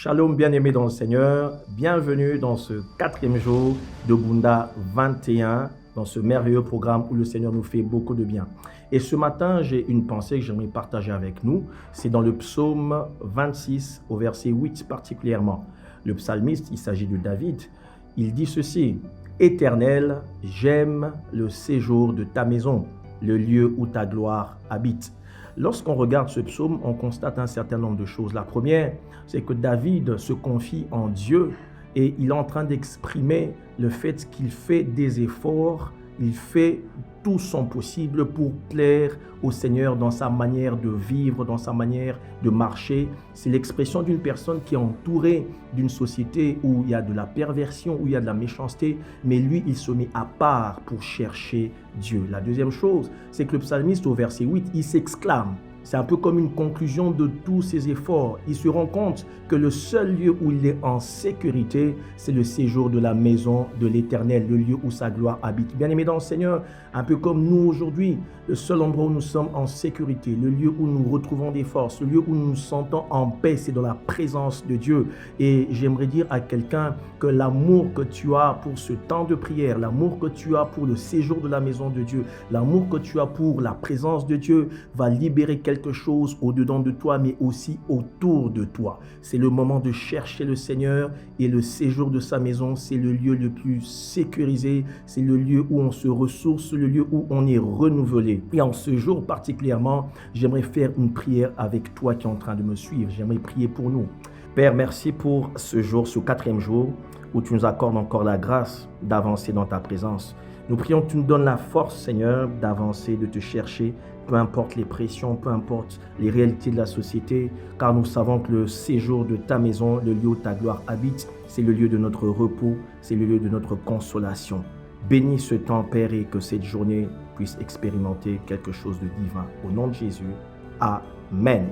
Shalom bien-aimés dans le Seigneur, bienvenue dans ce 4e jour de Bunda 21, dans ce merveilleux programme où le Seigneur nous fait beaucoup de bien. Et ce matin, j'ai une pensée que j'aimerais partager avec nous, c'est dans le psaume 26 au verset 8 particulièrement. Le psalmiste, il s'agit de David, il dit ceci: « Éternel, j'aime le séjour de ta maison, le lieu où ta gloire habite. » Lorsqu'on regarde ce psaume, on constate un certain nombre de choses. La première, c'est que David se confie en Dieu et il est en train d'exprimer le fait qu'il fait des efforts, il fait tout son possible pour plaire au Seigneur dans sa manière de vivre, dans sa manière de marcher. C'est l'expression d'une personne qui est entourée d'une société où il y a de la perversion, où il y a de la méchanceté, mais lui, il se met à part pour chercher Dieu. La deuxième chose, c'est que le psalmiste au verset 8, il s'exclame. C'est un peu comme une conclusion de tous ses efforts. Il se rend compte que le seul lieu où il est en sécurité, c'est le séjour de la maison de l'Éternel, le lieu où sa gloire habite. Bien-aimés dans le Seigneur, un peu comme nous aujourd'hui, le seul endroit où nous sommes en sécurité, le lieu où nous retrouvons des forces, le lieu où nous nous sentons en paix, c'est dans la présence de Dieu. Et j'aimerais dire à quelqu'un que l'amour que tu as pour ce temps de prière, l'amour que tu as pour le séjour de la maison de Dieu, l'amour que tu as pour la présence de Dieu va libérer quelque chose au-dedans de toi, mais aussi autour de toi. C'est le moment de chercher le Seigneur et le séjour de sa maison, c'est le lieu le plus sécurisé, c'est le lieu où on se ressource, le lieu où on est renouvelé. Et en ce jour particulièrement, j'aimerais faire une prière avec toi qui est en train de me suivre. J'aimerais prier pour nous. Père, merci pour ce jour, ce 4e jour, où tu nous accordes encore la grâce d'avancer dans ta présence. Nous prions que tu nous donnes la force, Seigneur, d'avancer, de te chercher, peu importe les pressions, peu importe les réalités de la société, car nous savons que le séjour de ta maison, le lieu où ta gloire habite, c'est le lieu de notre repos, c'est le lieu de notre consolation. Bénis ce temps, Père, et que cette journée puisse expérimenter quelque chose de divin. Au nom de Jésus, Amen.